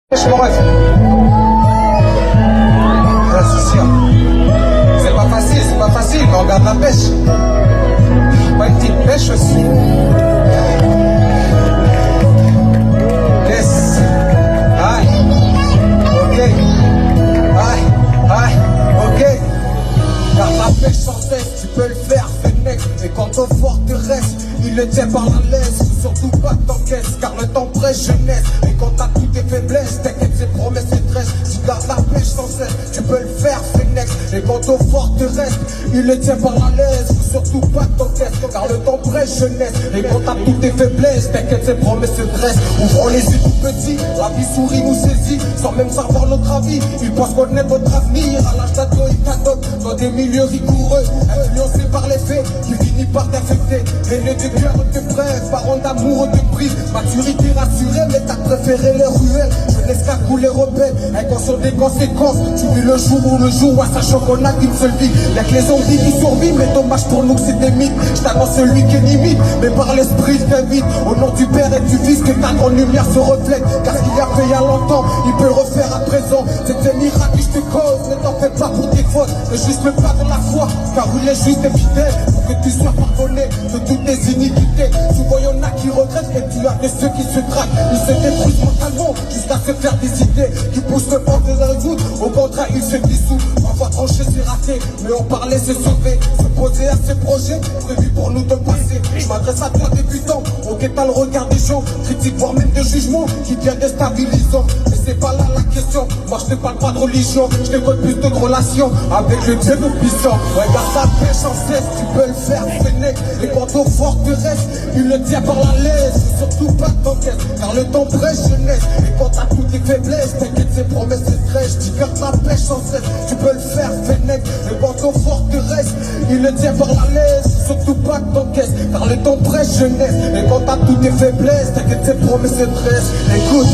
Pêche mon rêve. Ouais, c'est sûr. C'est pas facile, mais on regarde la pêche. Pas une petite pêche aussi. Yes. Aïe. Ok. Aïe. Ok. Garde la pêche sans cesse, tu peux le faire, fais next. Mais quand ton fort te reste, il le tient par la laisse. Surtout pas que t'encaisses, car le temps presse jeunesse. Et quand t'as toutes tes faiblesses, t'inquiète, ses promesses et tresses. Tu gardes la pêche sans cesse, tu peux le faire, fais next. Et quand ton fort te reste, il le tient par la laisse. Surtout pas que t'encaisses, car le temps presse jeunesse. Et quand t'as toutes tes faiblesses, t'inquiète, ses promesses se dressent. Ouvrons les yeux tout petits, la vie sourit nous saisit, sans même savoir notre avis. Ils pensent connaître votre avenir, à l'âge d'ado, ils t'adoptent dans des milieux rigoureux, influencés par les faits, qui finit par t'infecter. Aîné de cœur te bref, parents d'amour te prive. Maturité rassurée, mais t'as préféré les ruelles. Jeunesse qu'à couler rebelle, inconscient des conséquences. Tu vis le jour ou le jour, à sachant qu'on a qu'une seule vie. Y'a que les zombies qui survivent, mais dommage pour nous que c'est des mythes. Je t'annonce celui qui est limite, mais par l'esprit je t'invite. Au nom du Père et du Fils, que ta grande lumière se reflète. Car ce qu'il a fait il y a longtemps, il peut le refaire à présent. C'est un miracle que je te cause, ne t'en fais pas pour tes fautes. Ne juste le pas de la foi, car il est juste et fidèle. Pour que tu sois pardonné de toutes tes iniquités. Souvent y'en a qui regrettent, et tu as de ceux qui se traquent. Ils se détruisent mentalement jusqu'à se faire des idées qui poussent le port de la résoudre. Au contraire, ils se dissouent. Parfois trancher c'est raté, mais en parler c'est sauver. Se poser à ces projets prévus pour nous de passer. Je m'adresse à toi débutant, ok t'as le regard des gens, critique voire même de jugement qui devient déstabilisant. Mais c'est pas là la question, moi je te parle pas de religion, je te code plus de relations avec le Dieu tout-puissant. Regarde ta pêche sans cesse, tu peux le faire, Fennec. Et quand ton fort te reste, il le tient par la laisse. Surtout pas t'encaisse, car le temps presse jeunesse. Et quand t'as toutes tes faiblesses, t'inquiète ses promesses se crèchent. Tu gardes ta pêche sans cesse, tu peux le faire, Fennec. Et quand ton fort te reste, il le tient par la laisse. Surtout pas t'encaisse, car le temps presse jeunesse. Et quand t'as toutes tes faiblesses, t'inquiète ses promesses se dressent. Écoute,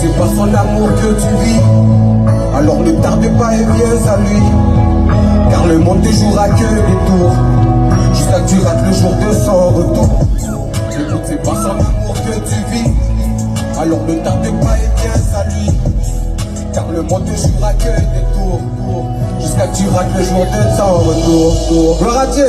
c'est par son amour que tu vis. Alors ne tarde pas et viens à lui. Car le monde te jouera que des tours, jusqu'à que tu rates le jour de son retour. Écoute, c'est par son amour que tu vis. Alors ne tarde pas et viens à lui. Car le monde te jouera que des tours, jusqu'à que tu rates le jour de son retour. Gloire à Dieu.